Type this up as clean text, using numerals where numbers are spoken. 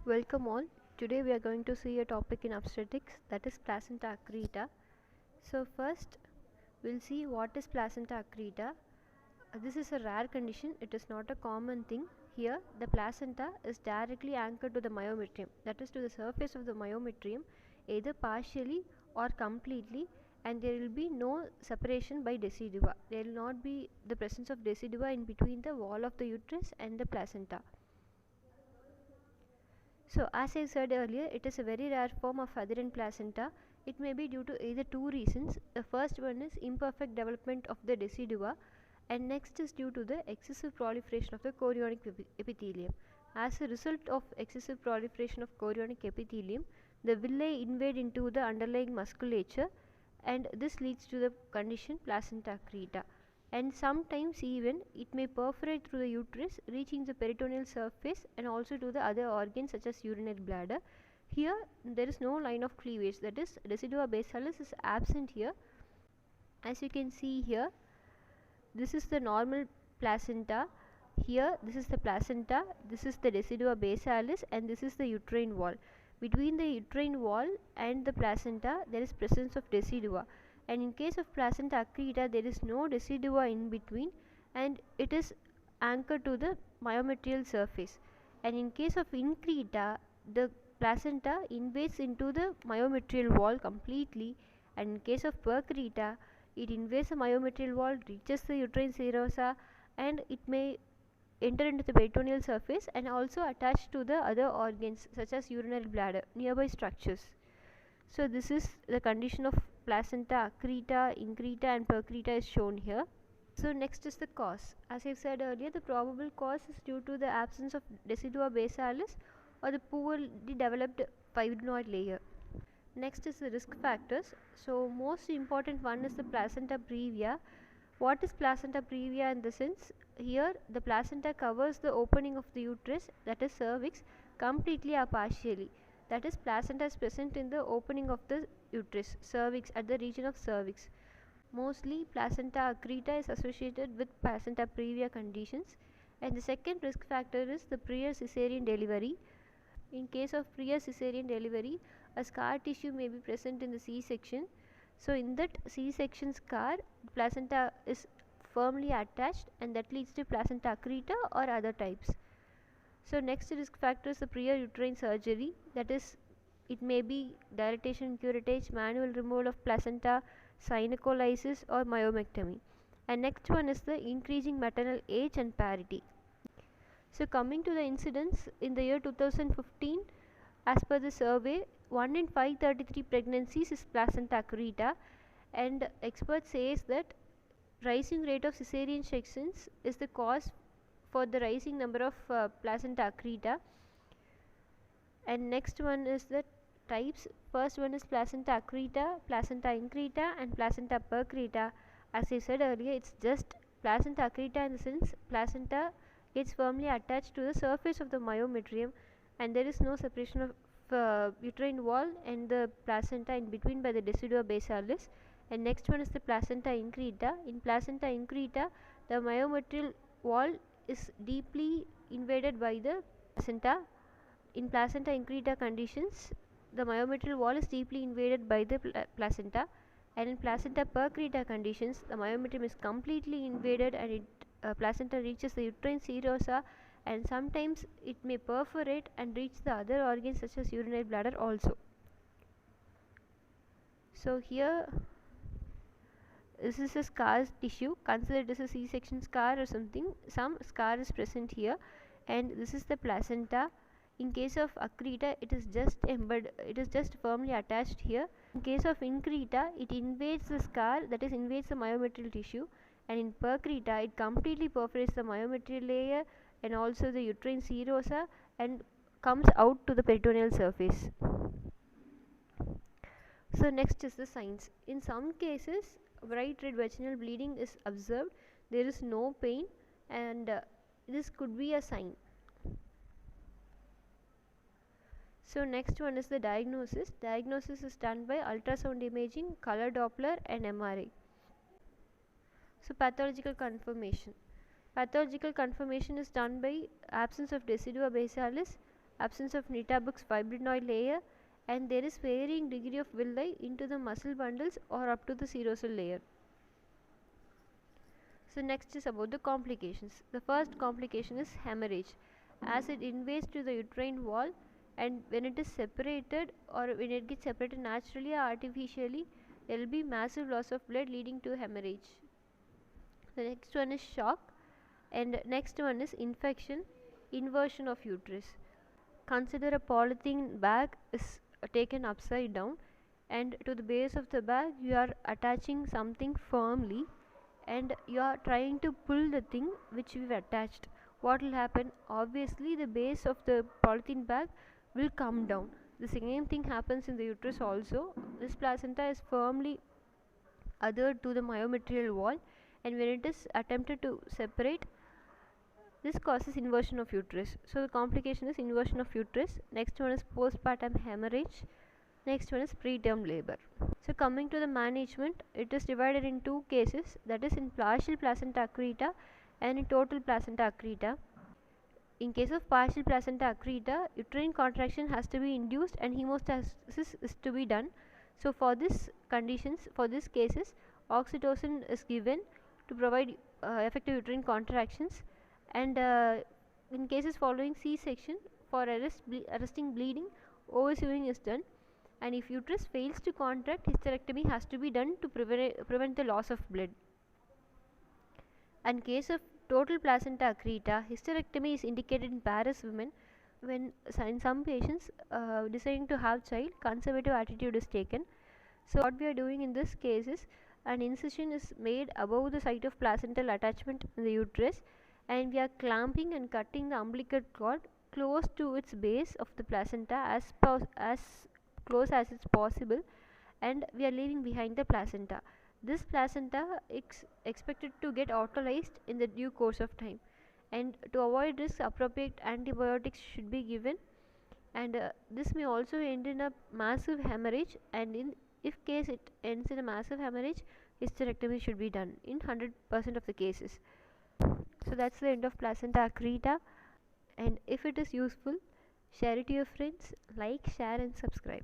Welcome all. Today we are going to see a topic in obstetrics, that is placenta accreta. So first we'll see what is placenta accreta. This is a rare condition, it is not a common thing. Here the placenta is directly anchored to the myometrium, that is to the surface of the myometrium, either partially or completely, and there will be no separation by decidua. There will not be the presence of decidua in between the wall of the uterus and the placenta. So as I said earlier, it is a very rare form of adherent placenta. It may be due to either two reasons. The first one is imperfect development of the decidua, and next is due to the excessive proliferation of the chorionic epithelium. As a result of excessive proliferation of chorionic epithelium, the villi invade into the underlying musculature, and this leads to the condition placenta accreta. And sometimes even it may perforate through the uterus, reaching the peritoneal surface and also to the other organs such as urinary bladder. Here there is no line of cleavage, that is decidua basalis is absent here. As you can see here, this is the normal placenta. Here this is the placenta, this is the decidua basalis, and this is the uterine wall. Between the uterine wall and the placenta there is presence of decidua, and in case of placenta accreta there is no decidua in between and it is anchored to the myometrial surface. And in case of increta, the placenta invades into the myometrial wall completely, and in case of percreta, it invades the myometrial wall, reaches the uterine serosa, and it may enter into the peritoneal surface and also attach to the other organs such as urinary bladder, nearby structures. So this is the condition of placenta accreta, increta and percreta is shown here. So next is the cause. As I said earlier, the probable cause is due to the absence of decidua basalis or the poorly developed fibrinoid layer. Next is the risk factors. So most important one is the placenta previa. What is placenta previa in the sense? Here the placenta covers the opening of the uterus, that is cervix, completely or partially. That is, placenta is present in the opening of the uterus, cervix, at the region of cervix. Mostly placenta accreta is associated with placenta previa conditions. And the second risk factor is the prior caesarean delivery. In case of prior caesarean delivery, a scar tissue may be present in the C-section. So in that C-section scar, placenta is firmly attached, and that leads to placenta accreta or other types. So next risk factor is the prior uterine surgery, that is, it may be dilatation, curettage, manual removal of placenta, gynecolysis or myomectomy. And next one is the increasing maternal age and parity. So coming to the incidence in the year 2015, as per the survey, 1 in 533 pregnancies is placenta accreta, and experts says that rising rate of caesarean sections is the cause for the rising number of placenta accreta. And next one is the types. First one is placenta accreta, placenta increta and placenta percreta. As I said earlier, it's just placenta accreta in the sense placenta gets firmly attached to the surface of the myometrium and there is no separation of uterine wall and the placenta in between by the decidua basalis. And next one is the placenta increta. In placenta increta, the myometrial wall is deeply invaded by the placenta. In placenta increta conditions, the myometrial wall is deeply invaded by the placenta, and in placenta percreta conditions, the myometrium is completely invaded and placenta reaches the uterine serosa, and sometimes it may perforate and reach the other organs such as urinary bladder also. So here this is a scar tissue, consider this a C-section scar or something, some scar is present here, and this is the placenta. In case of accreta, it is just firmly attached here. In case of increta, it invades the scar, that is invades the myometrial tissue, and in percreta it completely perforates the myometrial layer and also the uterine serosa and comes out to the peritoneal surface. So next is the signs. In some cases, bright red vaginal bleeding is observed. There is no pain, and this could be a sign. So next one is the diagnosis. Diagnosis is done by ultrasound imaging, color Doppler and MRI. So pathological confirmation. Pathological confirmation is done by absence of decidua basalis, absence of Nitabux fibrinoid layer, and there is varying degree of villi into the muscle bundles or up to the serosal layer. So next is about the complications. The first complication is hemorrhage, as it invades to the uterine wall, and when it is separated or when it gets separated naturally or artificially, there will be massive loss of blood leading to hemorrhage. The next one is shock, and next one is infection, inversion of uterus. Consider a polythene bag is taken upside down, and to the base of the bag you are attaching something firmly, and you are trying to pull the thing which we've attached. What will happen? Obviously the base of the polythene bag will come down. The same thing happens in the uterus also. This placenta is firmly adhered to the myometrial wall, and when it is attempted to separate, this causes inversion of uterus. So the complication is inversion of uterus. Next one is postpartum hemorrhage. Next one is preterm labor. So coming to the management, it is divided in two cases, that is in partial placenta accreta and in total placenta accreta. In case of partial placenta accreta, uterine contraction has to be induced and hemostasis is to be done. So for this conditions, for these cases, oxytocin is given to provide effective uterine contractions, and in cases following C-section, for arresting bleeding, oversewing is done, and if uterus fails to contract, hysterectomy has to be done to prevent the loss of blood. In case of total placenta accreta, hysterectomy is indicated in Paris women when in some patients deciding to have child, conservative attitude is taken. So what we are doing in this case is an incision is made above the site of placental attachment in the uterus, and we are clamping and cutting the umbilical cord close to its base of the placenta as close as it's possible, and we are leaving behind the placenta. This placenta is expected to get autolyzed in the due course of time, and to avoid this, appropriate antibiotics should be given, and this may also end in a massive hemorrhage, and if case it ends in a massive hemorrhage, hysterectomy should be done in 100% of the cases. So that's the end of placenta accreta, and if it is useful, share it to your friends, like, share and subscribe.